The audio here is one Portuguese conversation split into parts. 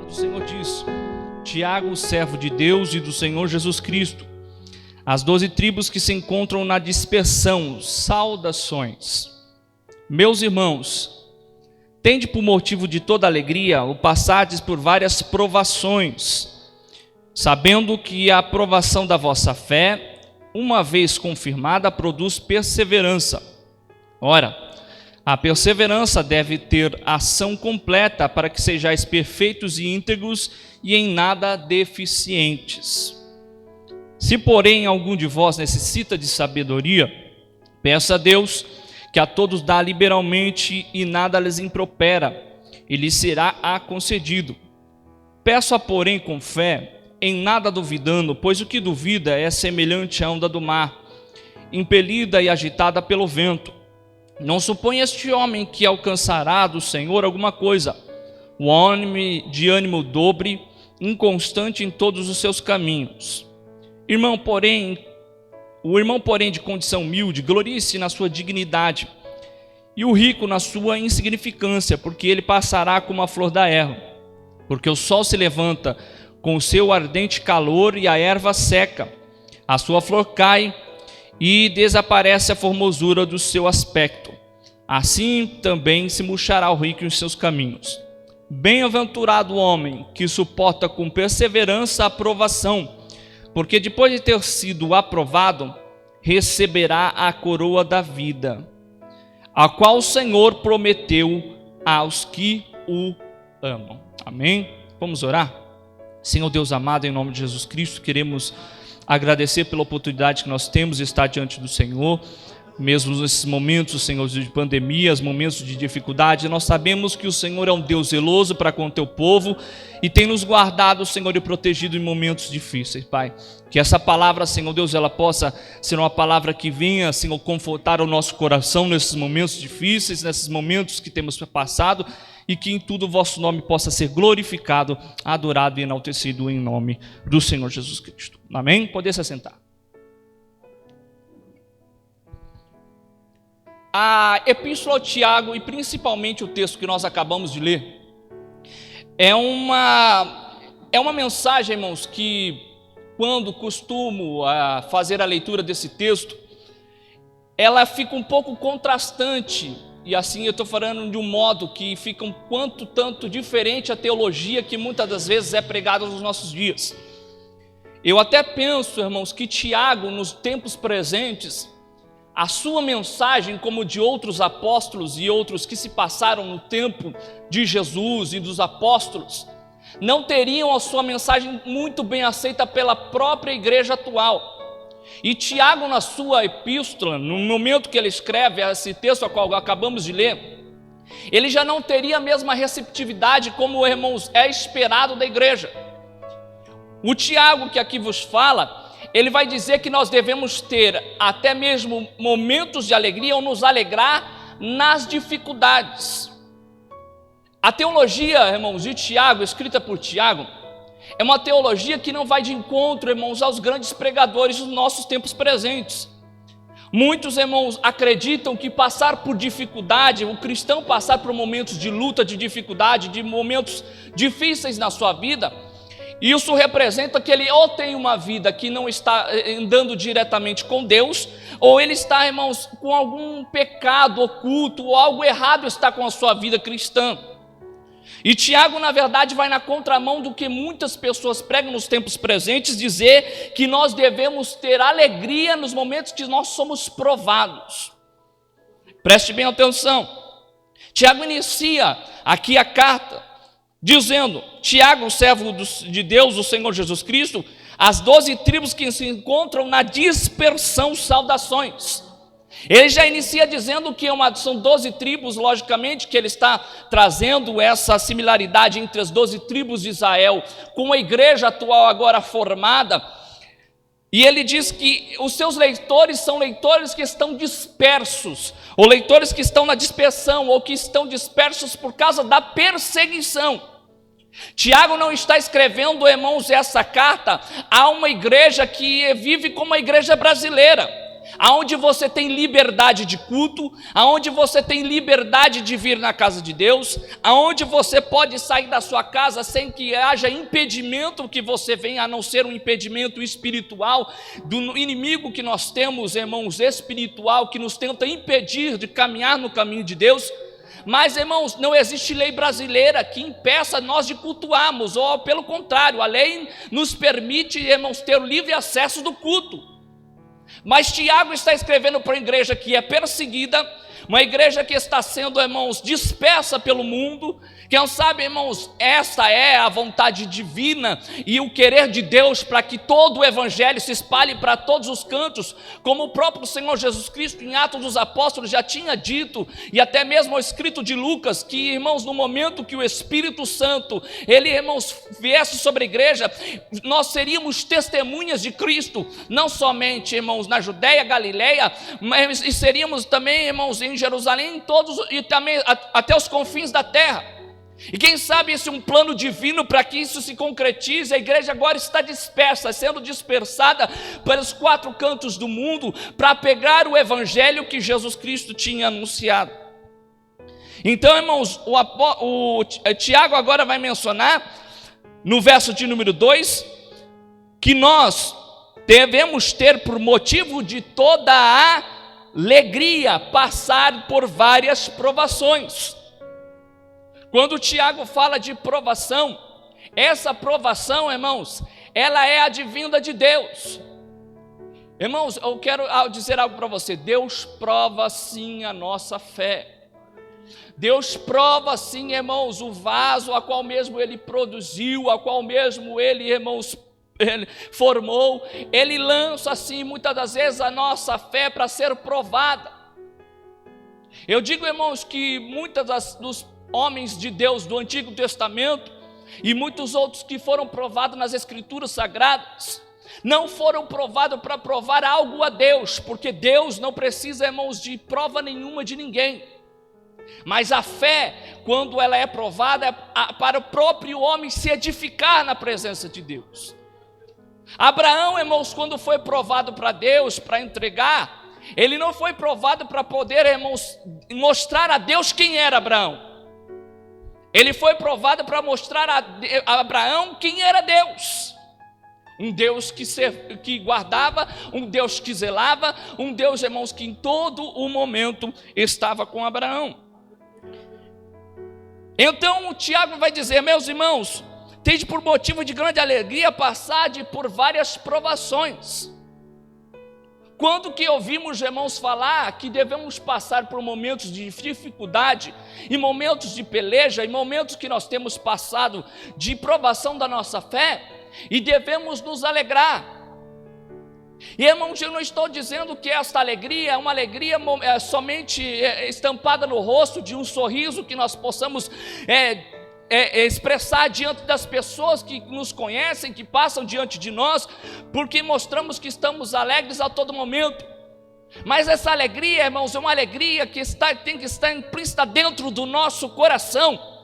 do Senhor diz: Tiago, servo de Deus e do Senhor Jesus Cristo, as 12 tribos que se encontram na dispersão, saudações. Meus irmãos, tende por motivo de toda alegria o passardes por várias provações, sabendo que a aprovação da vossa fé, uma vez confirmada, produz perseverança. Ora, a perseverança deve ter ação completa para que sejais perfeitos e íntegros e em nada deficientes. Se, porém, algum de vós necessita de sabedoria, peça a Deus, que a todos dá liberalmente e nada lhes impropera, e lhes será concedido. Peça, porém, com fé, em nada duvidando, pois o que duvida é semelhante à onda do mar, impelida e agitada pelo vento. Não suponha este homem que alcançará do Senhor alguma coisa. O homem de ânimo dobre, inconstante em todos os seus caminhos. O irmão, porém, de condição humilde, glorie-se na sua dignidade, e o rico na sua insignificância, porque ele passará como a flor da erva. Porque o sol se levanta com o seu ardente calor e a erva seca, a sua flor cai e desaparece a formosura do seu aspecto. Assim também se murchará o rico em seus caminhos. Bem-aventurado o homem que suporta com perseverança a aprovação, porque depois de ter sido aprovado, receberá a coroa da vida, a qual o Senhor prometeu aos que o amam. Amém? Vamos orar? Senhor Deus amado, em nome de Jesus Cristo, queremos agradecer pela oportunidade que nós temos de estar diante do Senhor, mesmo nesses momentos, Senhor, de pandemias, momentos de dificuldade. Nós sabemos que o Senhor é um Deus zeloso para com o teu povo e tem nos guardado, Senhor, e protegido em momentos difíceis, Pai. Que essa palavra, Senhor Deus, ela possa ser uma palavra que venha, Senhor, confortar o nosso coração nesses momentos difíceis, nesses momentos que temos passado, e que em tudo o vosso nome possa ser glorificado, adorado e enaltecido em nome do Senhor Jesus Cristo. Amém? Poder se assentar. A Epístola de Tiago, e principalmente o texto que nós acabamos de ler, é uma mensagem, irmãos, que quando costumo fazer a leitura desse texto, ela fica um pouco contrastante, e assim eu estou falando de um modo que fica um quanto tanto diferente a teologia que muitas das vezes é pregada nos nossos dias. Eu até penso, irmãos, que Tiago, nos tempos presentes, a sua mensagem, como de outros apóstolos e outros que se passaram no tempo de Jesus e dos apóstolos, não teriam a sua mensagem muito bem aceita pela própria igreja atual. E Tiago, na sua epístola, no momento que ele escreve esse texto a qual acabamos de ler, ele já não teria a mesma receptividade como, irmãos, é esperado da igreja. O Tiago que aqui vos fala, ele vai dizer que nós devemos ter até mesmo momentos de alegria ou nos alegrar nas dificuldades. A teologia, irmãos, de Tiago, escrita por Tiago, é uma teologia que não vai de encontro, irmãos, aos grandes pregadores dos nossos tempos presentes. Muitos, irmãos, acreditam que passar por dificuldade, o cristão passar por momentos de luta, de dificuldade, de momentos difíceis na sua vida, isso representa que ele ou tem uma vida que não está andando diretamente com Deus, ou ele está, irmãos, com algum pecado oculto, ou algo errado está com a sua vida cristã. E Tiago, na verdade, vai na contramão do que muitas pessoas pregam nos tempos presentes, dizer que nós devemos ter alegria nos momentos que nós somos provados. Preste bem atenção. Tiago inicia aqui a carta dizendo: Tiago, servo de Deus, o Senhor Jesus Cristo, as 12 tribos que se encontram na dispersão, saudações. Ele já inicia dizendo que são 12 tribos, logicamente, que ele está trazendo essa similaridade entre as 12 tribos de Israel com a igreja atual agora formada. E ele diz que os seus leitores são leitores que estão dispersos, ou leitores que estão na dispersão, ou que estão dispersos por causa da perseguição. Tiago não está escrevendo, irmãos, essa carta a uma igreja que vive como a igreja brasileira, aonde você tem liberdade de culto, aonde você tem liberdade de vir na casa de Deus, aonde você pode sair da sua casa sem que haja impedimento que você venha, a não ser um impedimento espiritual do inimigo que nós temos, irmãos, espiritual, que nos tenta impedir de caminhar no caminho de Deus. Mas, irmãos, não existe lei brasileira que impeça nós de cultuarmos, ou pelo contrário, a lei nos permite, irmãos, ter o livre acesso do culto. Mas Tiago está escrevendo para uma igreja que é perseguida, uma igreja que está sendo, irmãos, dispersa pelo mundo. Quem sabe, irmãos, essa é a vontade divina e o querer de Deus para que todo o evangelho se espalhe para todos os cantos, como o próprio Senhor Jesus Cristo em Atos dos Apóstolos já tinha dito, e até mesmo o escrito de Lucas, que, irmãos, no momento que o Espírito Santo, ele, irmãos, viesse sobre a igreja, nós seríamos testemunhas de Cristo, não somente, irmãos, na Judéia, Galileia, mas e seríamos também, irmãos, em Jerusalém, todos e também até os confins da terra. E quem sabe esse é um plano divino para que isso se concretize. A igreja agora está dispersa, sendo dispersada pelos 4 cantos do mundo, para pegar o evangelho que Jesus Cristo tinha anunciado. Então, irmãos, o Tiago agora vai mencionar, no verso de número 2, que nós devemos ter por motivo de toda a alegria passar por várias provações. Quando o Tiago fala de provação, essa provação, irmãos, ela é advinda de Deus. Irmãos, eu quero dizer algo para você. Deus prova sim a nossa fé. Deus prova sim, irmãos, o vaso a qual mesmo Ele produziu, a qual mesmo Ele, irmãos, Ele formou. Ele lança assim muitas das vezes a nossa fé para ser provada. Eu digo, irmãos, que muitas dos homens de Deus do Antigo Testamento e muitos outros que foram provados nas Escrituras Sagradas, não foram provados para provar algo a Deus, porque Deus não precisa, irmãos, de prova nenhuma de ninguém. Mas a fé, quando ela é provada, é para o próprio homem se edificar na presença de Deus. Abraão, irmãos, quando foi provado para Deus, para entregar, ele não foi provado para poder, irmãos, mostrar a Deus quem era Abraão. Ele foi provado para mostrar a Abraão quem era Deus. Um Deus que guardava, um Deus que zelava, um Deus, irmãos, que em todo o momento estava com Abraão. Então o Tiago vai dizer: meus irmãos, tende por motivo de grande alegria passar por várias provações. Quando que ouvimos, irmãos, falar que devemos passar por momentos de dificuldade, em momentos de peleja, em momentos que nós temos passado de provação da nossa fé, e devemos nos alegrar. E, irmãos, eu não estou dizendo que esta alegria é uma alegria somente estampada no rosto, de um sorriso que nós possamos expressar diante das pessoas que nos conhecem, que passam diante de nós, porque mostramos que estamos alegres a todo momento. Mas essa alegria, irmãos, é uma alegria que tem que estar implícita dentro do nosso coração.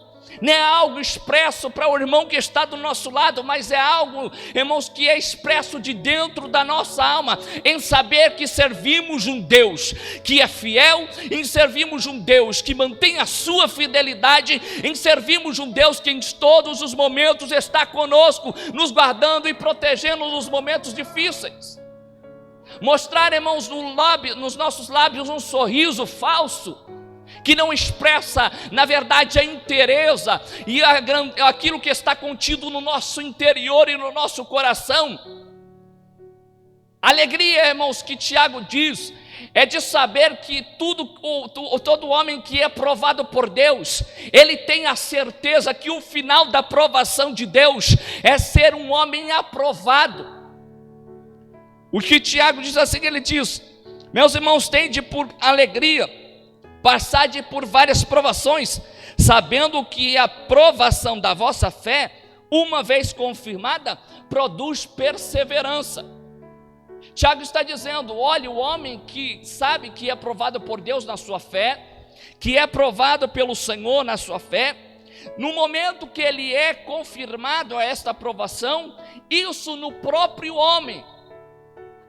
Não é algo expresso para o irmão que está do nosso lado, mas é algo, irmãos, que é expresso de dentro da nossa alma, em saber que servimos um Deus que é fiel, em servirmos um Deus que mantém a sua fidelidade, em servirmos um Deus que em todos os momentos está conosco, nos guardando e protegendo nos momentos difíceis. Mostrar, irmãos, nos nossos lábios um sorriso falso, que não expressa, na verdade, a inteireza e aquilo que está contido no nosso interior e no nosso coração. Alegria, irmãos, que Tiago diz, é de saber que todo homem que é provado por Deus, ele tem a certeza que o final da provação de Deus é ser um homem aprovado. O que Tiago diz assim, ele diz: meus irmãos, tende por alegria passar por várias provações, sabendo que a provação da vossa fé, uma vez confirmada, produz perseverança. Tiago está dizendo: olha, o homem que sabe que é provado por Deus na sua fé, que é provado pelo Senhor na sua fé, no momento que ele é confirmado a esta aprovação, isso no próprio homem,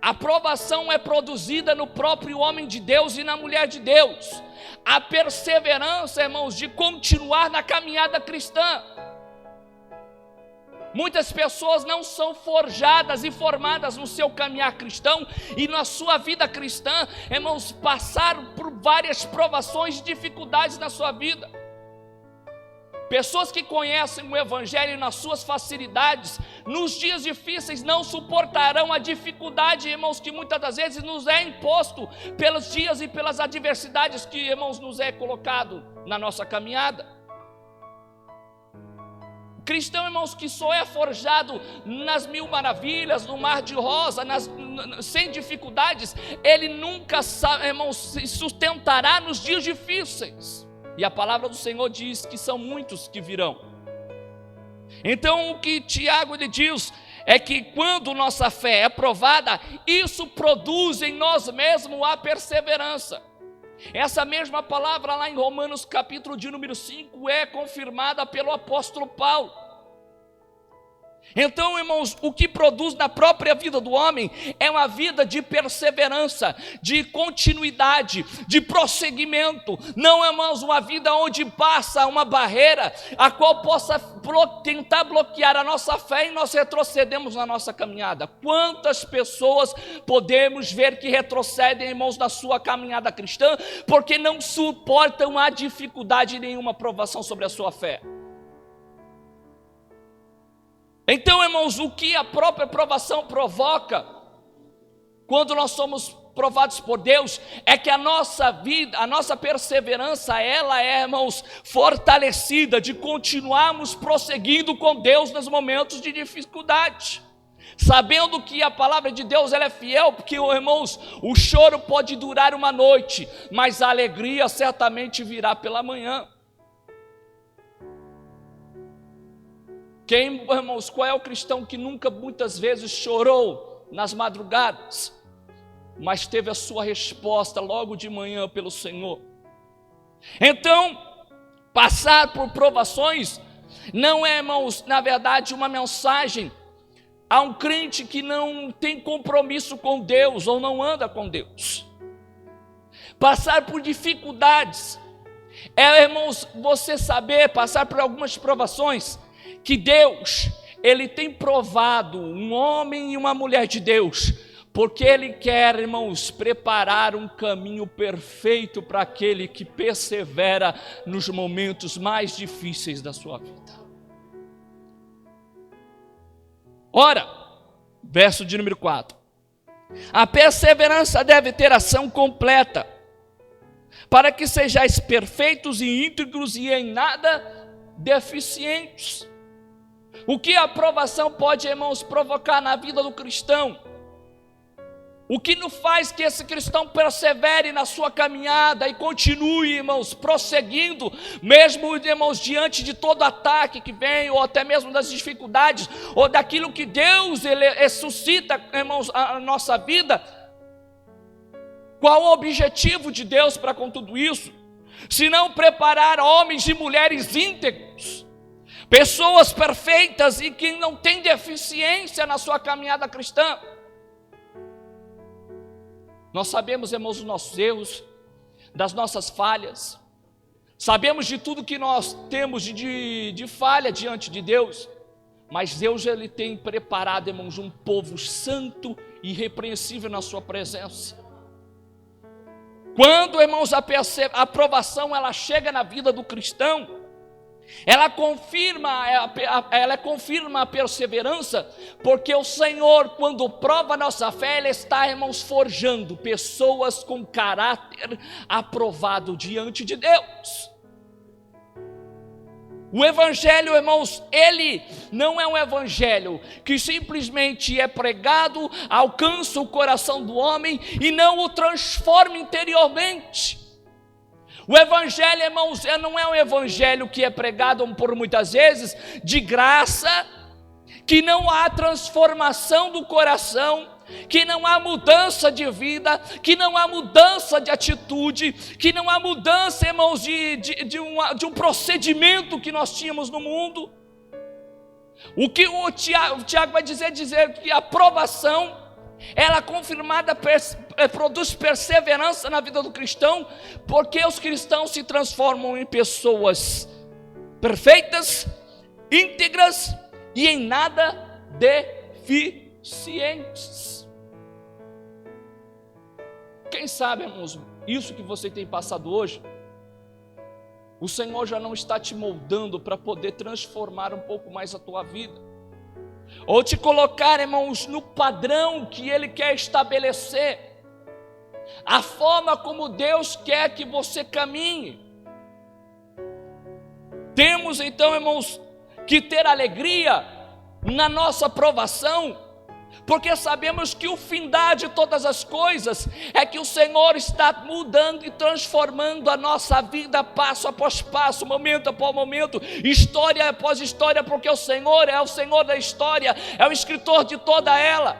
A aprovação é produzida no próprio homem de Deus e na mulher de Deus. A perseverança, irmãos, de continuar na caminhada cristã. Muitas pessoas não são forjadas e formadas no seu caminhar cristão e na sua vida cristã, irmãos, passaram por várias provações e dificuldades na sua vida. Pessoas que conhecem o Evangelho nas suas facilidades, nos dias difíceis não suportarão a dificuldade, irmãos, que muitas das vezes nos é imposto pelos dias e pelas adversidades que, irmãos, nos é colocado na nossa caminhada. Cristão, irmãos, que só é forjado nas mil maravilhas, no mar de rosa, sem dificuldades, ele nunca, irmãos, se sustentará nos dias difíceis. E a palavra do Senhor diz que são muitos que virão. Então o que Tiago lhe diz é que quando nossa fé é provada, isso produz em nós mesmos a perseverança. Essa mesma palavra lá em Romanos capítulo de número 5 é confirmada pelo apóstolo Paulo. Então, irmãos, o que produz na própria vida do homem é uma vida de perseverança, de continuidade, de prosseguimento. Não, irmãos, uma vida onde passa uma barreira a qual possa tentar bloquear a nossa fé e nós retrocedemos na nossa caminhada. Quantas pessoas podemos ver que retrocedem, irmãos, na sua caminhada cristã porque não suportam a dificuldade nenhuma provação sobre a sua fé? Então, irmãos, o que a própria provação provoca, quando nós somos provados por Deus, é que a nossa vida, a nossa perseverança, ela é, irmãos, fortalecida, de continuarmos prosseguindo com Deus nos momentos de dificuldade, sabendo que a palavra de Deus ela é fiel, porque, irmãos, o choro pode durar uma noite, mas a alegria certamente virá pela manhã. Irmãos, qual é o cristão que nunca muitas vezes chorou nas madrugadas, mas teve a sua resposta logo de manhã pelo Senhor? Então, passar por provações não é, irmãos, na verdade uma mensagem a um crente que não tem compromisso com Deus ou não anda com Deus. Passar por dificuldades é, irmãos, você saber passar por algumas provações que Deus, Ele tem provado um homem e uma mulher de Deus, porque Ele quer, irmãos, preparar um caminho perfeito para aquele que persevera nos momentos mais difíceis da sua vida. Ora, verso de número 4, a perseverança deve ter ação completa, para que sejais perfeitos e íntegros e em nada deficientes. O que a aprovação pode, irmãos, provocar na vida do cristão? O que não faz que esse cristão persevere na sua caminhada e continue, irmãos, prosseguindo, mesmo, irmãos, diante de todo ataque que vem, ou até mesmo das dificuldades, ou daquilo que Deus ele suscita, irmãos, a nossa vida? Qual o objetivo de Deus para com tudo isso? Se não preparar homens e mulheres íntegros, pessoas perfeitas e que não têm deficiência na sua caminhada cristã. Nós sabemos, irmãos, dos nossos erros, das nossas falhas, sabemos de tudo que nós temos de falha diante de Deus, mas Deus ele tem preparado, irmãos, um povo santo e irrepreensível na sua presença. Quando, irmãos, a aprovação ela chega na vida do cristão, ela confirma a perseverança, porque o Senhor, quando prova a nossa fé, Ele está, irmãos, forjando pessoas com caráter aprovado diante de Deus. O Evangelho, irmãos, ele não é um Evangelho que simplesmente é pregado, alcança o coração do homem e não o transforma interiormente. O Evangelho, irmãos, não é um Evangelho que é pregado por muitas vezes de graça, que não há transformação do coração, que não há mudança de vida, que não há mudança de atitude, que não há mudança, irmãos, de um procedimento que nós tínhamos no mundo. O que o Tiago vai dizer que a aprovação Ela confirmada produz perseverança na vida do cristão, porque os cristãos se transformam em pessoas perfeitas, íntegras e em nada deficientes. Quem sabe, irmãos, isso que você tem passado hoje, o Senhor já não está te moldando para poder transformar um pouco mais a tua vida, ou te colocar, irmãos, no padrão que Ele quer estabelecer, a forma como Deus quer que você caminhe. Temos então, irmãos, que ter alegria na nossa provação, porque sabemos que o findar de todas as coisas é que o Senhor está mudando e transformando a nossa vida passo após passo, momento após momento, história após história, porque o Senhor é o Senhor da história, é o escritor de toda ela.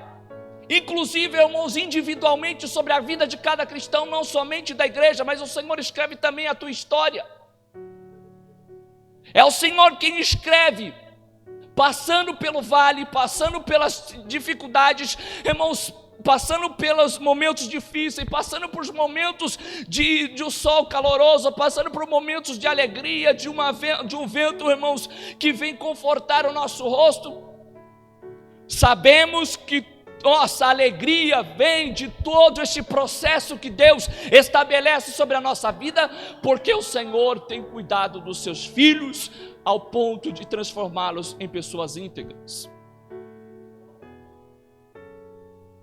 Inclusive, irmãos, individualmente sobre a vida de cada cristão, não somente da igreja, mas o Senhor escreve também a tua história. É o Senhor quem escreve, passando pelo vale, passando pelas dificuldades, irmãos, passando pelos momentos difíceis, passando por momentos de um sol caloroso, passando por momentos de alegria, de um vento, irmãos, que vem confortar o nosso rosto. Sabemos que nossa alegria vem de todo este processo que Deus estabelece sobre a nossa vida, porque o Senhor tem cuidado dos seus filhos, ao ponto de transformá-los em pessoas íntegras.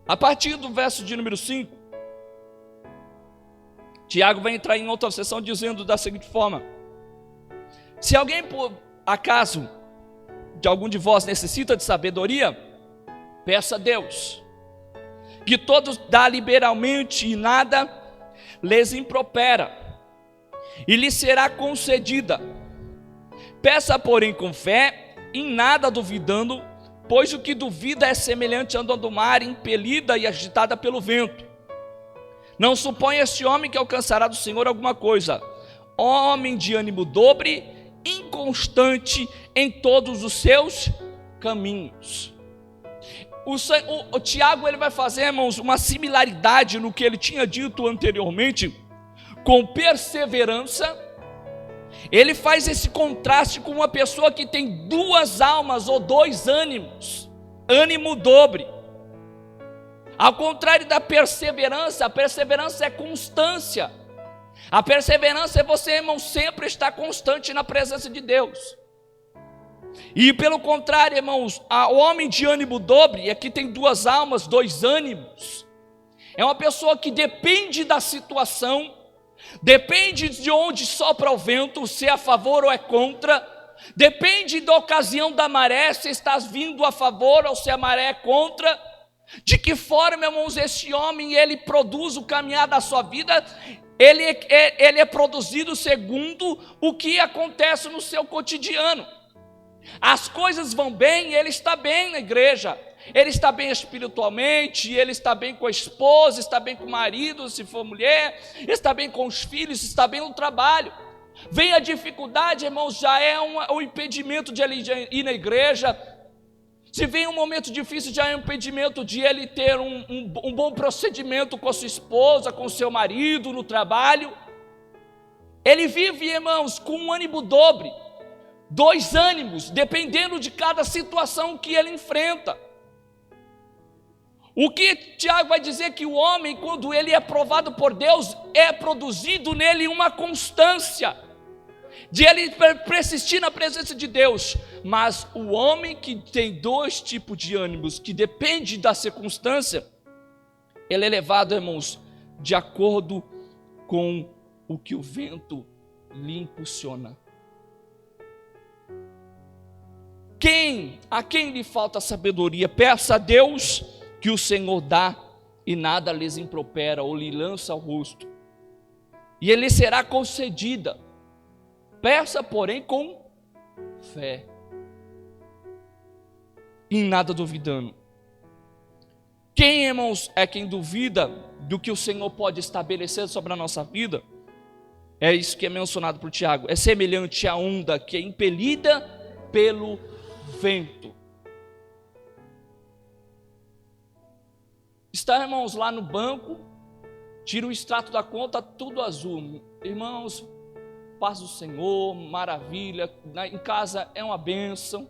A partir do verso de número 5, Tiago vai entrar em outra sessão dizendo da seguinte forma: se alguém por acaso de algum de vós necessita de sabedoria, peça a Deus, que todos dá liberalmente e nada lhes impropera, e lhe será concedida. Peça, porém, com fé, em nada duvidando, pois o que duvida é semelhante à onda do mar, impelida e agitada pelo vento. Não suponha este homem que alcançará do Senhor alguma coisa. Homem de ânimo dobre, inconstante em todos os seus caminhos. O Tiago, ele vai fazer, irmãos, uma similaridade no que ele tinha dito anteriormente, com perseverança. Ele faz esse contraste com uma pessoa que tem duas almas ou dois ânimos, ânimo dobre. Ao contrário da perseverança, a perseverança é constância. A perseverança é você, irmão, sempre estar constante na presença de Deus. E pelo contrário, irmãos, o homem de ânimo dobre, aqui tem duas almas, dois ânimos, é uma pessoa que depende da situação, depende de onde sopra o vento, se é a favor ou é contra, depende da ocasião da maré, se estás vindo a favor ou se a maré é contra. De que forma, irmãos, esse homem, ele produz o caminhar da sua vida, ele é produzido segundo o que acontece no seu cotidiano. As coisas vão bem, ele está bem na igreja, ele está bem espiritualmente, ele está bem com a esposa, está bem com o marido, se for mulher, está bem com os filhos, está bem no trabalho. Vem a dificuldade, irmãos, já é um impedimento de ele ir na igreja. Se vem um momento difícil, já é um impedimento de ele ter um bom procedimento com a sua esposa, com o seu marido, no trabalho. Ele vive, irmãos, com um ânimo dobre, dois ânimos, dependendo de cada situação que ele enfrenta. O que Tiago vai dizer que o homem, quando ele é provado por Deus, é produzido nele uma constância, de ele persistir na presença de Deus. Mas o homem que tem dois tipos de ânimos, que depende da circunstância, ele é levado, irmãos, de acordo com o que o vento lhe impulsiona. A quem lhe falta sabedoria, peça a Deus, que o Senhor dá, e nada lhes impropera ou lhe lança ao rosto, e ele será concedida. Peça, porém, com fé, em nada duvidando. Quem, irmãos, é quem duvida do que o Senhor pode estabelecer sobre a nossa vida? É isso que é mencionado por Tiago. É semelhante à onda que é impelida pelo vento. Está, irmãos, lá no banco, tira o extrato da conta, tudo azul. Irmãos, paz do Senhor, maravilha, em casa é uma bênção,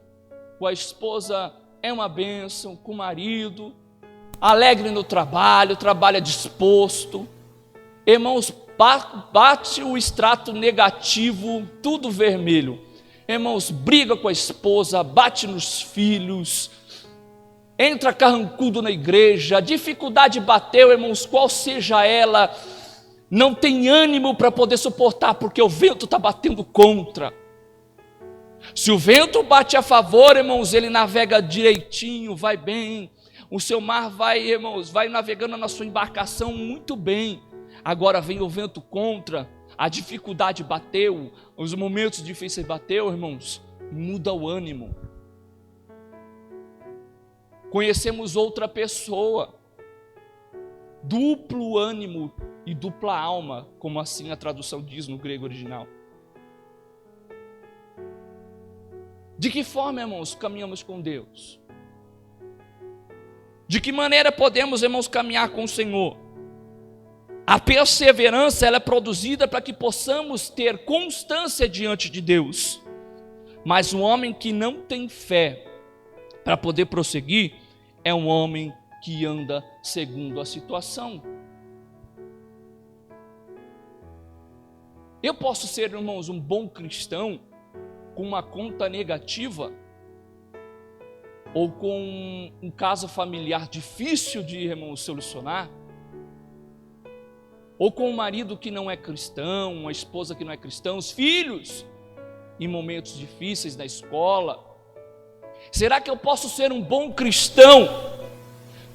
com a esposa é uma bênção, com o marido, alegre no trabalho, trabalha disposto. Irmãos, bate o extrato negativo, tudo vermelho. Irmãos, briga com a esposa, bate nos filhos, entra carrancudo na igreja, a dificuldade bateu, irmãos, qual seja ela, não tem ânimo para poder suportar, porque o vento está batendo contra. Se o vento bate a favor, irmãos, ele navega direitinho, vai bem, o seu mar vai, irmãos, vai navegando na sua embarcação muito bem. Agora vem o vento contra, a dificuldade bateu, os momentos difíceis bateu, irmãos, muda o ânimo. Conhecemos outra pessoa, duplo ânimo e dupla alma, como assim a tradução diz no grego original. De que forma, irmãos, caminhamos com Deus? De que maneira podemos, irmãos, caminhar com o Senhor? A perseverança, ela é produzida para que possamos ter constância diante de Deus. Mas um homem que não tem fé para poder prosseguir, é um homem que anda segundo a situação. Eu posso ser, irmãos, um bom cristão com uma conta negativa, ou com um caso familiar difícil de, irmãos, solucionar, ou com um marido que não é cristão, uma esposa que não é cristã, os filhos em momentos difíceis na escola. Será que eu posso ser um bom cristão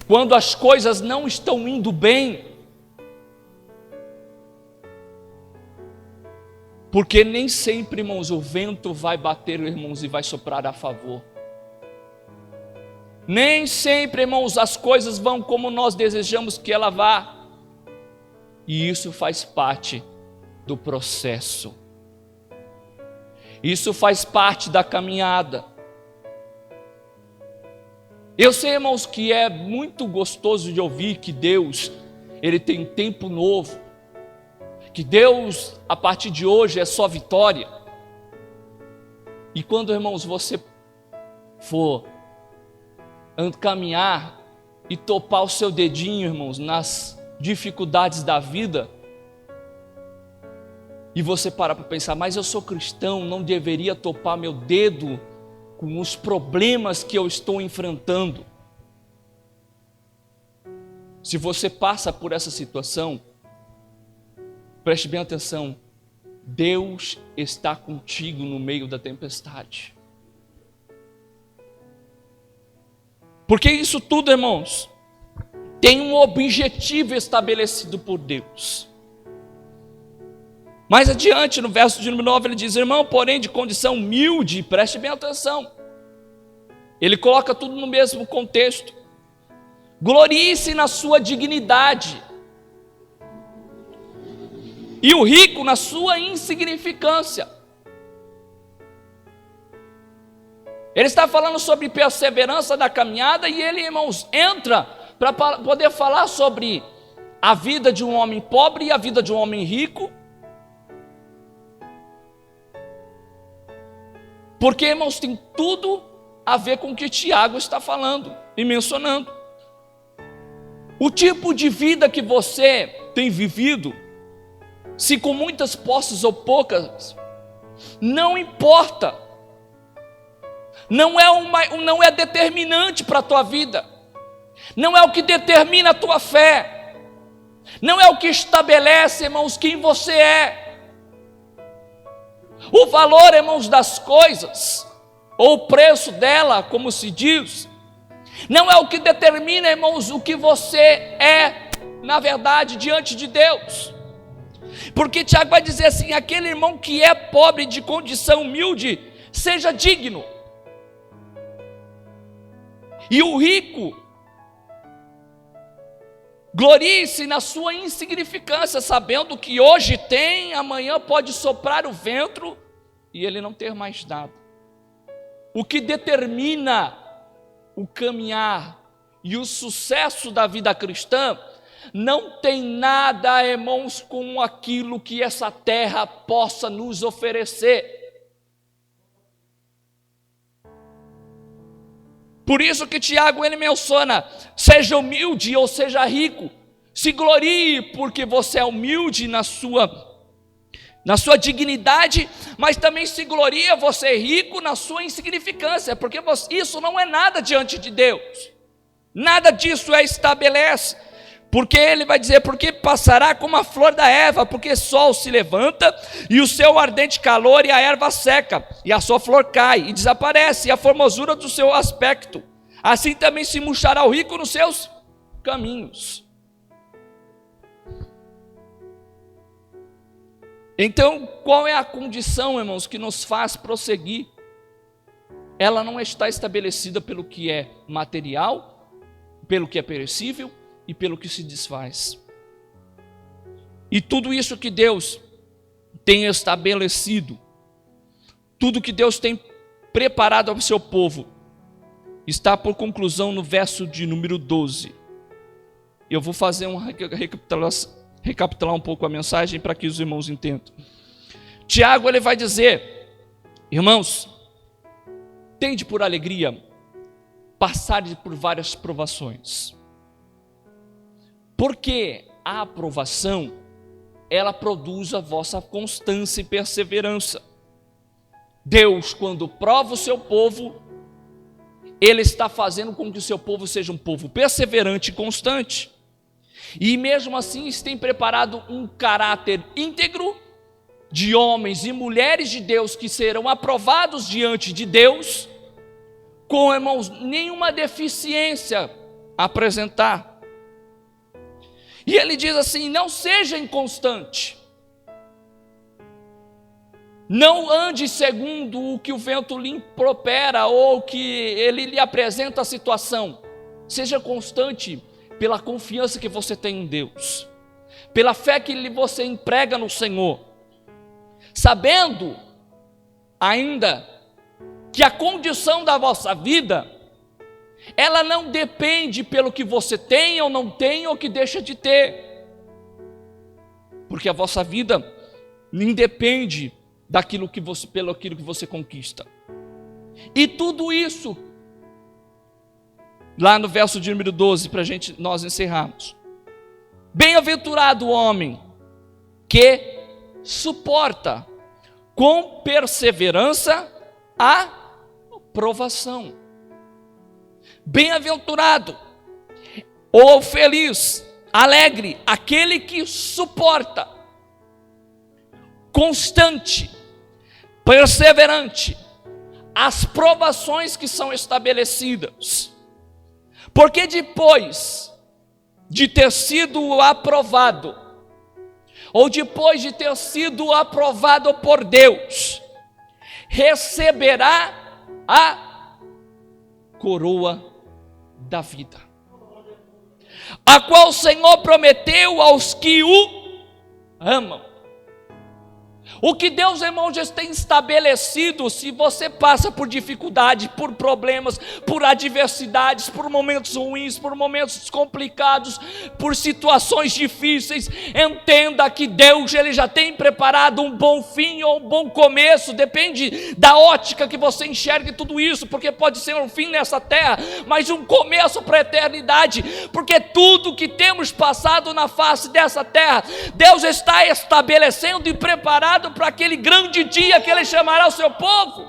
quando as coisas não estão indo bem? Porque nem sempre, irmãos, o vento vai bater, irmãos, e vai soprar a favor. Nem sempre, irmãos, as coisas vão como nós desejamos que ela vá. E isso faz parte do processo. Isso faz parte da caminhada. Eu sei, irmãos, que é muito gostoso de ouvir que Deus, Ele tem tempo novo. Que Deus, a partir de hoje, é só vitória. E quando, irmãos, você for caminhar e topar o seu dedinho, irmãos, nas dificuldades da vida, e você parar para pensar, mas eu sou cristão, não deveria topar meu dedo com os problemas que eu estou enfrentando. Se você passa por essa situação, preste bem atenção, Deus está contigo no meio da tempestade. Porque isso tudo, irmãos, tem um objetivo estabelecido por Deus. Mais adiante, no verso de número 9, ele diz, irmão, porém de condição humilde, preste bem atenção. Ele coloca tudo no mesmo contexto. Glorie-se na sua dignidade, e o rico na sua insignificância. Ele está falando sobre perseverança da caminhada, e ele, irmãos, entra para poder falar sobre a vida de um homem pobre e a vida de um homem rico. Porque, irmãos, tem tudo a ver com o que Tiago está falando e mencionando. O tipo de vida que você tem vivido, se com muitas posses ou poucas, não importa. Não é determinante para a tua vida. Não é o que determina a tua fé. Não é o que estabelece, irmãos, quem você é. O valor, irmãos, das coisas, ou o preço dela, como se diz, não é o que determina, irmãos, o que você é, na verdade, diante de Deus. Porque Tiago vai dizer assim, aquele irmão que é pobre, de condição humilde, seja digno. E o rico, glorie-se na sua insignificância, sabendo que hoje tem, amanhã pode soprar o vento e ele não ter mais nada. O que determina o caminhar e o sucesso da vida cristã não tem nada, irmãos, com aquilo que essa terra possa nos oferecer. Por isso que Tiago, ele menciona, seja humilde ou seja rico, se glorie porque você é humilde na sua dignidade, mas também se gloria você é rico na sua insignificância, porque isso não é nada diante de Deus, nada disso estabelece, porque ele vai dizer, porque passará como a flor da erva, porque o sol se levanta, e o seu ardente calor, e a erva seca, e a sua flor cai, e desaparece, e a formosura do seu aspecto, assim também se murchará o rico nos seus caminhos. Então, qual é a condição, irmãos, que nos faz prosseguir? Ela não está estabelecida pelo que é material, pelo que é perecível e pelo que se desfaz. E tudo isso que Deus tem estabelecido, tudo que Deus tem preparado ao seu povo, está por conclusão no verso de número 12. Eu vou fazer uma recapitular um pouco a mensagem para que os irmãos entendam. Tiago, ele vai dizer, irmãos, tende por alegria passar por várias provações, porque a aprovação, ela produz a vossa constância e perseverança. Deus, quando prova o seu povo, Ele está fazendo com que o seu povo seja um povo perseverante e constante. E mesmo assim, tem preparado um caráter íntegro de homens e mulheres de Deus que serão aprovados diante de Deus, com, irmãos, nenhuma deficiência a apresentar. E ele diz assim, não seja inconstante, não ande segundo o que o vento lhe impropera ou que ele lhe apresenta a situação, seja constante pela confiança que você tem em Deus, pela fé que você emprega no Senhor, sabendo ainda que a condição da vossa vida, ela não depende pelo que você tem ou não tem ou que deixa de ter, porque a vossa vida independe pelo aquilo que você conquista. E tudo isso, lá no verso de número 12, para nós encerrarmos. Bem-aventurado o homem que suporta com perseverança a provação. Bem-aventurado, ou feliz, alegre, aquele que suporta, constante, perseverante, as provações que são estabelecidas. Porque depois de ter sido aprovado, ou depois de ter sido aprovado por Deus, receberá a coroa da vida, a qual o Senhor prometeu aos que o amam. O que Deus, irmãos, já tem estabelecido, se você passa por dificuldade, por problemas, por adversidades, por momentos ruins, por momentos complicados, por situações difíceis, entenda que Deus, Ele já tem preparado um bom fim ou um bom começo, depende da ótica que você enxergue tudo isso, porque pode ser um fim nessa terra, mas um começo para a eternidade, porque tudo que temos passado na face dessa terra, Deus está estabelecendo e preparado para aquele grande dia que Ele chamará o seu povo.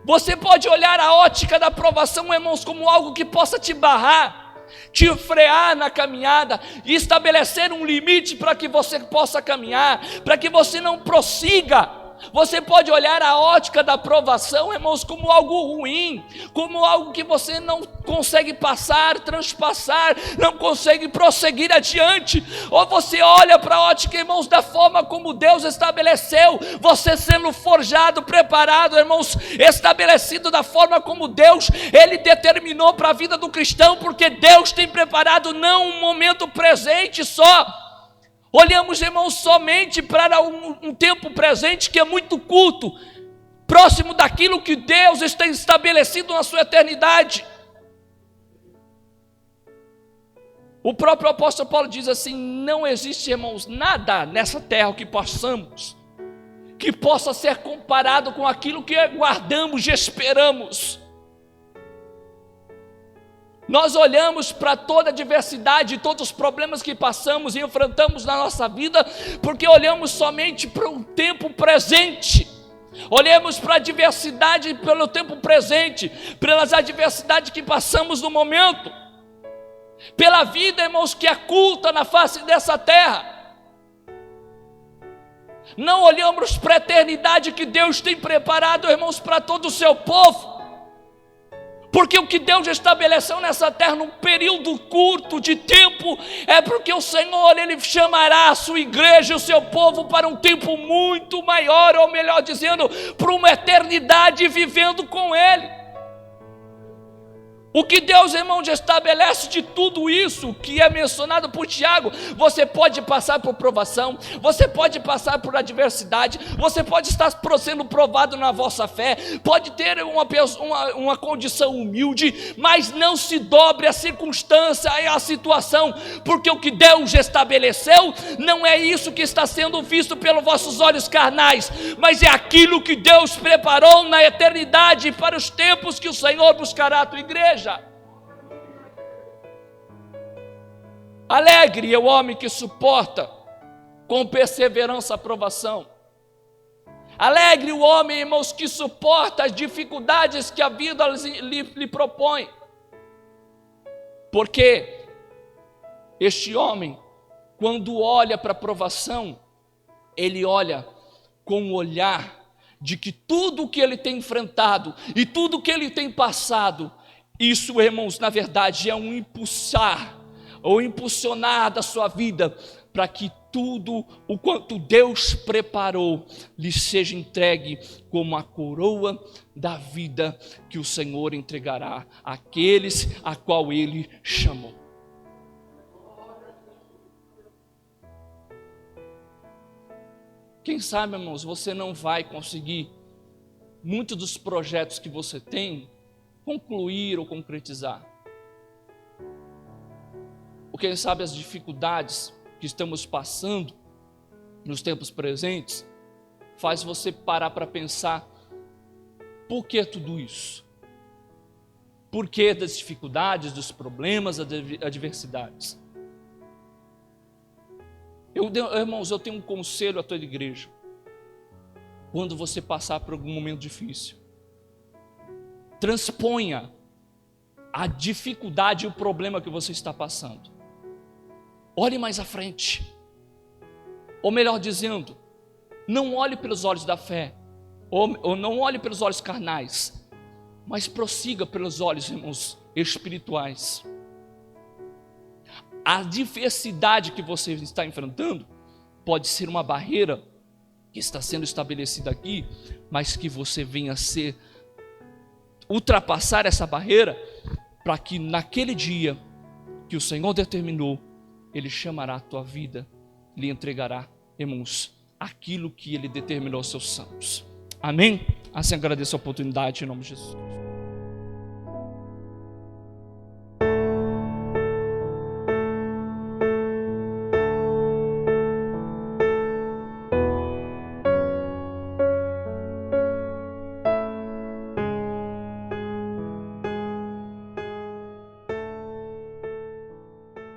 Você pode olhar a ótica da aprovação, irmãos, como algo que possa te barrar, te frear na caminhada e estabelecer um limite para que você possa caminhar, para que você não prossiga. Você pode olhar a ótica da aprovação, irmãos, como algo ruim, como algo que você não consegue passar, transpassar, não consegue prosseguir adiante. Ou você olha para a ótica, irmãos, da forma como Deus estabeleceu, você sendo forjado, preparado, irmãos, estabelecido da forma como Deus, Ele determinou para a vida do cristão, porque Deus tem preparado não um momento presente só. Olhamos, irmãos, somente para um tempo presente que é muito curto, próximo daquilo que Deus está estabelecido na sua eternidade. O próprio apóstolo Paulo diz assim: não existe, irmãos, nada nessa terra que possamos, que possa ser comparado com aquilo que guardamos e esperamos. Nós olhamos para toda a diversidade, todos os problemas que passamos e enfrentamos na nossa vida, porque olhamos somente para o tempo presente. Olhemos para a diversidade pelo tempo presente, pelas adversidades que passamos no momento, pela vida, irmãos, que é curta na face dessa terra. Não olhamos para a eternidade que Deus tem preparado, irmãos, para todo o seu povo. Porque o que Deus estabeleceu nessa terra num período curto de tempo, é porque o Senhor, Ele chamará a sua igreja, o seu povo, para um tempo muito maior, ou melhor dizendo, para uma eternidade vivendo com Ele. O que Deus, irmãos, estabelece de tudo isso que é mencionado por Tiago, você pode passar por provação, você pode passar por adversidade, você pode estar sendo provado na vossa fé, pode ter uma condição humilde, mas não se dobre a circunstância e a situação, porque o que Deus estabeleceu não é isso que está sendo visto pelos vossos olhos carnais, mas é aquilo que Deus preparou na eternidade para os tempos que o Senhor buscará a tua igreja. Alegre é o homem que suporta com perseverança a provação. Alegre o homem, irmãos, que suporta as dificuldades que a vida lhe propõe. Porque este homem, quando olha para a provação, ele olha com o olhar de que tudo o que ele tem enfrentado e tudo o que ele tem passado, isso, irmãos, na verdade é um impulsionar da sua vida, para que tudo o quanto Deus preparou lhe seja entregue como a coroa da vida que o Senhor entregará àqueles a qual Ele chamou. Quem sabe, irmãos, você não vai conseguir muitos dos projetos que você tem concluir ou concretizar. Ou quem sabe as dificuldades que estamos passando nos tempos presentes faz você parar para pensar: por que tudo isso? Por que das dificuldades, dos problemas, das adversidades? Irmãos, eu tenho um conselho à tua igreja. Quando você passar por algum momento difícil, transponha a dificuldade e o problema que você está passando. Olhe mais à frente. Ou melhor dizendo, não olhe pelos olhos da fé, ou não olhe pelos olhos carnais, mas prossiga pelos olhos, irmãos, espirituais. A diversidade que você está enfrentando pode ser uma barreira que está sendo estabelecida aqui, mas que você venha a ultrapassar essa barreira, para que naquele dia que o Senhor determinou, Ele chamará a tua vida, lhe entregará, irmãos, aquilo que Ele determinou aos seus santos. Amém? Assim agradeço a oportunidade em nome de Jesus.